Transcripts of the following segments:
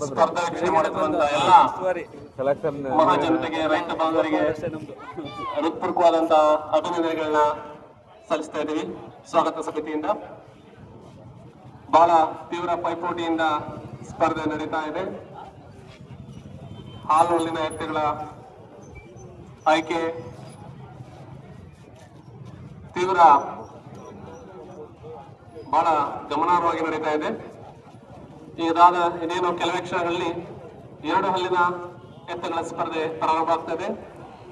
ಸ್ಪರ್ಧಾ ವೀಕ್ಷಣೆ ಮಾಡುತ್ತಿರುವಂತಹ ಎಲ್ಲ ಮಹಾಜನತೆಗೆ, ರೈತ ಬಾಂಧವರಿಗೆ ಹೃತ್ಪೂರ್ವಕವಾದಂತಹ ಅಭಿನಂದನೆಗಳನ್ನ ಸಲ್ಲಿಸ್ತಾ ಇದ್ದೀವಿ. ಸ್ವಾಗತ ಸಮಿತಿಯಿಂದ ಬಹಳ ತೀವ್ರ ಪೈಪೋಟಿಯಿಂದ ಸ್ಪರ್ಧೆ ನಡೀತಾ ಇದೆ. ಹಾಲುಲ್ಲಿನ ಎತ್ತುಗಳ ಆಯ್ಕೆ ತೀವ್ರ ಬಹಳ ಗಮನಾರ್ಹವಾಗಿ ನಡೀತಾ ಇದೆ. ಇದೇನು ಕೆಲವೇ ಕ್ಷಣಗಳಲ್ಲಿ 2 ಹಲ್ಲಿನ ಎತ್ತುಗಳ ಸ್ಪರ್ಧೆ ಪ್ರಾರಂಭ ಆಗ್ತದೆ.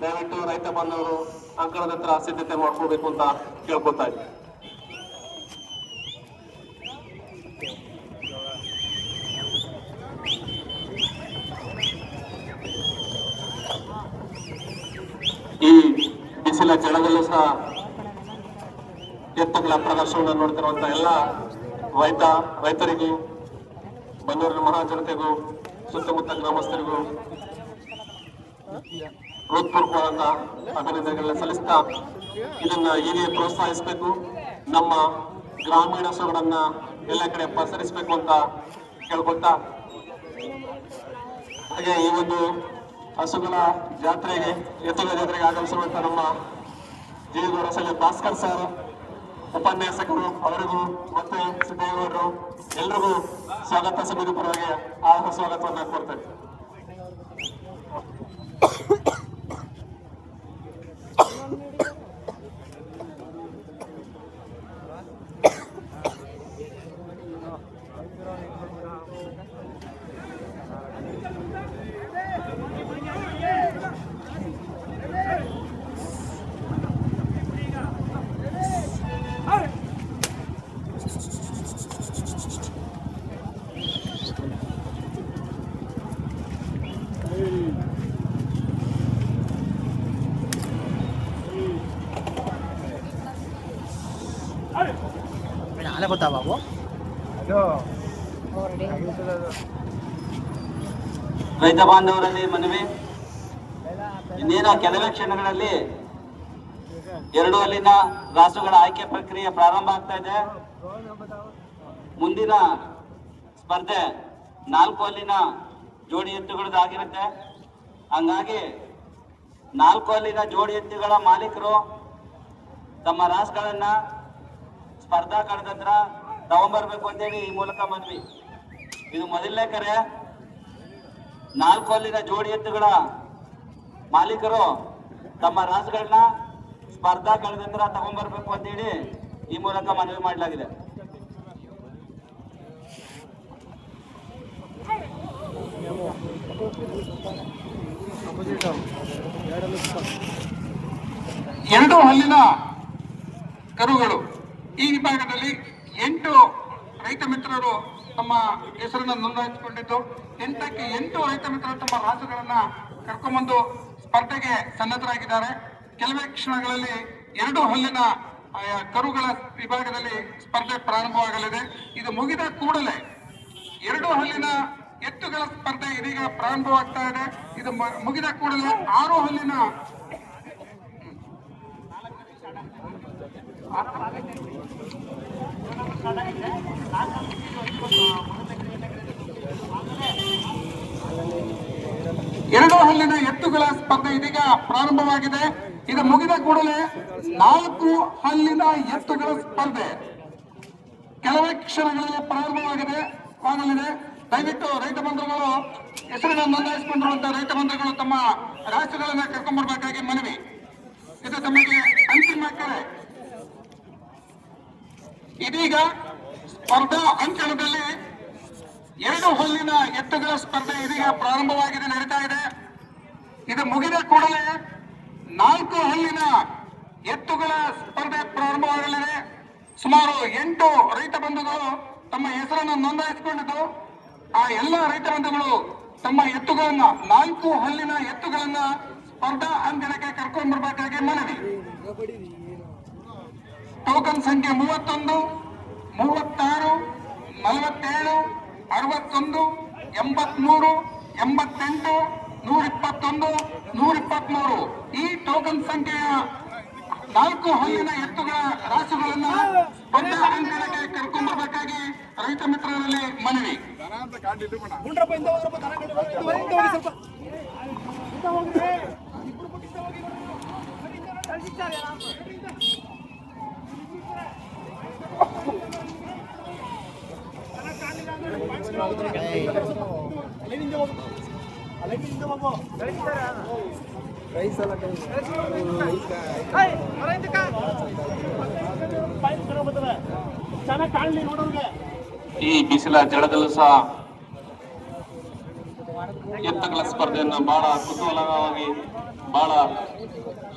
ದಯವಿಟ್ಟು ರೈತ ಬಾಂಧವರು ಅಂಕಣದ ಹತ್ರ ಸಿದ್ಧತೆ ಮಾಡ್ಕೋಬೇಕು ಅಂತ ಕೇಳ್ಕೊತಾ ಇದ್ದೀನಿ. ಈ ಬಿಸಿಲ ಜಳದಲ್ಲೂ ಸಹ ಎತ್ತುಗಳ ಪ್ರದರ್ಶನವನ್ನು ನೋಡ್ತಿರುವಂತಹ ಎಲ್ಲ ರೈತರಿಗೂ, ಬನ್ನೂರಿನ ಮಹಾಜನತೆಗೂ, ಸುತ್ತಮುತ್ತ ಗ್ರಾಮಸ್ಥರಿಗೂ ಹೃತ್ಪೂರ್ವಕವಾದಂತಹ ಅಭಿನಂದನೆಗಳನ್ನ ಸಲ್ಲಿಸ್ತಾ ಇದನ್ನ ಹೀಗೆ ಪ್ರೋತ್ಸಾಹಿಸಬೇಕು. ನಮ್ಮ ಗ್ರಾಮೀಣ ಸೊಗಡನ್ನ ಎಲ್ಲ ಕಡೆ ಪಸರಿಸಬೇಕು ಅಂತ ಕೇಳ್ಕೊಳ್ತಾ, ಹಾಗೆ ಈ ಒಂದು ಹಸುಗಳ ಜಾತ್ರೆಗೆ, ಎತ್ತುಗಳ ಜಾತ್ರೆಗೆ ಆಗಮಿಸಿರುವಂತಹ ನಮ್ಮ ಜೀವಗೌಡ ಭಾಸ್ಕರ್ ಸರ್ ಉಪನ್ಯಾಸಕರು ಅವರಿಗೂ ಮತ್ತೆ ಸಿದ್ದೇಗೌಡರು ಎಲ್ರಿಗೂ ಸ್ವಾಗತ ಸಮಿತಿ ಪರವಾಗಿ ಆಹಾರ ಸ್ವಾಗತವನ್ನು ಕೋರ್ತೇನೆ. ಗೊತ್ತಾ ಬಾಬು? ರೈತ ಬಾಂಧವರಲ್ಲಿ ಮನವಿ, ಇನ್ನೇನ ಕೆಲವೇ ಕ್ಷಣಗಳಲ್ಲಿ 2 ಹಲ್ಲಿನ ರಾಸುಗಳ ಆಯ್ಕೆ ಪ್ರಕ್ರಿಯೆ ಪ್ರಾರಂಭ ಆಗ್ತಾ ಇದೆ. ಮುಂದಿನ ಸ್ಪರ್ಧೆ 4 ಹಲ್ಲಿನ ಜೋಡಿ ಎತ್ತುಗಳದ್ದಾಗಿರುತ್ತೆ. ಹಂಗಾಗಿ 4 ಹಲ್ಲಿನ ಜೋಡಿ ಎತ್ತುಗಳ ಮಾಲೀಕರು ತಮ್ಮ ರಾಸುಗಳನ್ನ ಸ್ಪರ್ಧಾ ಕಣದ ಹತ್ರ ತಗೊಂಡ್ಬರ್ಬೇಕು ಅಂತೇಳಿ ಈ ಮೂಲಕ ಮನವಿ. ಇದು ಮೊದಲನೇ ಕರೆ. 4 ಹಲ್ಲಿನ ಜೋಡಿ ಎತ್ತುಗಳ ಮಾಲೀಕರು ತಮ್ಮ ರಾಸುಗಳನ್ನ ಸ್ಪರ್ಧಾ ಕಣದ ಹತ್ರ ತಗೊಂಡ್ಬರ್ಬೇಕು ಅಂತೇಳಿ ಈ ಮೂಲಕ ಮನವಿ ಮಾಡಲಾಗಿದೆ. ಎರಡು ಹಲ್ಲಿನ ಕರುಗಳು ಈ ವಿಭಾಗದಲ್ಲಿ 8 ರೈತ ಮಿತ್ರರು ತಮ್ಮ ಹೆಸರನ್ನು ನೋಂದಾಯಿಸಿಕೊಂಡಿದ್ದು, 8ಕ್ಕೆ 8 ರೈತ ಮಿತ್ರರು ತಮ್ಮ ರಾಸುಗಳನ್ನ ಕರ್ಕೊಂಡ್ಬಂದು ಸ್ಪರ್ಧೆಗೆ ಸನ್ನದ್ಧರಾಗಿದ್ದಾರೆ. ಕೆಲವೇ ಕ್ಷಣಗಳಲ್ಲಿ 2 ಹಲ್ಲಿನ ಕರುಗಳ ವಿಭಾಗದಲ್ಲಿ ಸ್ಪರ್ಧೆ ಪ್ರಾರಂಭವಾಗಲಿದೆ. ಇದು ಮುಗಿದ ಕೂಡಲೇ 2 ಹಲ್ಲಿನ ಎತ್ತುಗಳ ಸ್ಪರ್ಧೆ ಇದೀಗ ಪ್ರಾರಂಭವಾಗ್ತಾ ಇದೆ. ಇದು ಮುಗಿದ ಕೂಡಲೇ 6 ಹಲ್ಲಿನ ಎರಡು ಹಲ್ಲಿನ ಎತ್ತುಗಳ ಸ್ಪರ್ಧೆ ಇದೀಗ ಪ್ರಾರಂಭವಾಗಿದೆ. ಇದು ಮುಗಿದ ಕೂಡಲೇ 4 ಹಲ್ಲಿನ ಎತ್ತುಗಳ ಸ್ಪರ್ಧೆ ಕೆಲವೇ ಕ್ಷಣಗಳಲ್ಲಿ ಪ್ರಾರಂಭವಾಗಲಿದೆ. ದಯವಿಟ್ಟು ರೈತ ಬಂಧುಗಳು ಹೆಸರನ್ನು ನೋಂದಾಯಿಸಿಕೊಂಡಿರುವಂತಹ ರೈತ ಬಂಧುಗಳು ತಮ್ಮ ರಾಸುಗಳನ್ನ ಕರ್ಕೊಂಡ್ಬರ್ಬೇಕಾಗಿ ಮನವಿ. ಇದು ತಮಗೆ ಅಂತಿಮ ಕರೆ. ಇದೀಗ ಸ್ಪರ್ಧಾ ಅಂಕಣದಲ್ಲಿ 2 ಹಲ್ಲಿನ ಎತ್ತುಗಳ ಸ್ಪರ್ಧೆ ಇದೀಗ ಪ್ರಾರಂಭವಾಗಿದೆ, ನಡೀತಾ ಇದೆ. ಇದು ಮುಗಿದ ಕೂಡಲೇ 4 ಹಲ್ಲಿನ ಎತ್ತುಗಳ ಸ್ಪರ್ಧೆ ಪ್ರಾರಂಭವಾಗಲಿದೆ. ಸುಮಾರು 8 ರೈತ ಬಂಧುಗಳು ತಮ್ಮ ಹೆಸರನ್ನು ನೋಂದಾಯಿಸಿಕೊಂಡಿದ್ದು, ಆ ಎಲ್ಲ ರೈತ ಬಂಧುಗಳು ತಮ್ಮ ಎತ್ತುಗಳನ್ನ 4 ಹಲ್ಲಿನ ಎತ್ತುಗಳನ್ನ ಸ್ಪರ್ಧಾ ಅಂಗಣಕ್ಕೆ ಕರ್ಕೊಂಡು ಬರಬೇಕಾಗಿ ಮನವಿ. ಟೋಕನ್ ಸಂಖ್ಯೆ 31, 36, 47, 61, 83, 88, 121, 123 ಈ ಟೋಕನ್ ಸಂಖ್ಯೆಯ 4 ಹಲ್ಲಿನ ಎತ್ತುಗಳ ರಾಸುಗಳನ್ನ ಸ್ಪರ್ಧಾ ಅಂಗಣಕ್ಕೆ ಕರ್ಕೊಂಡು ಬರಬೇಕಾಗಿ ರೈತ ಮಿತ್ರರಲ್ಲಿ ಮನವಿ. ಈ ಬಿಸಿಲ ಜಳದಲ್ಲೂ ಸಹ ಎತ್ತುಗಳ ಸ್ಪರ್ಧೆಯನ್ನು ಬಹಳ ಕುತೂಹಲವಾಗಿ ಬಹಳ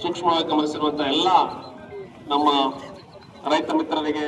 ಸೂಕ್ಷ್ಮವಾಗಿ ಗಮನಿಸಿರುವಂತಹ ಎಲ್ಲ ನಮ್ಮ ರೈತ ಮಿತ್ರರಿಗೆ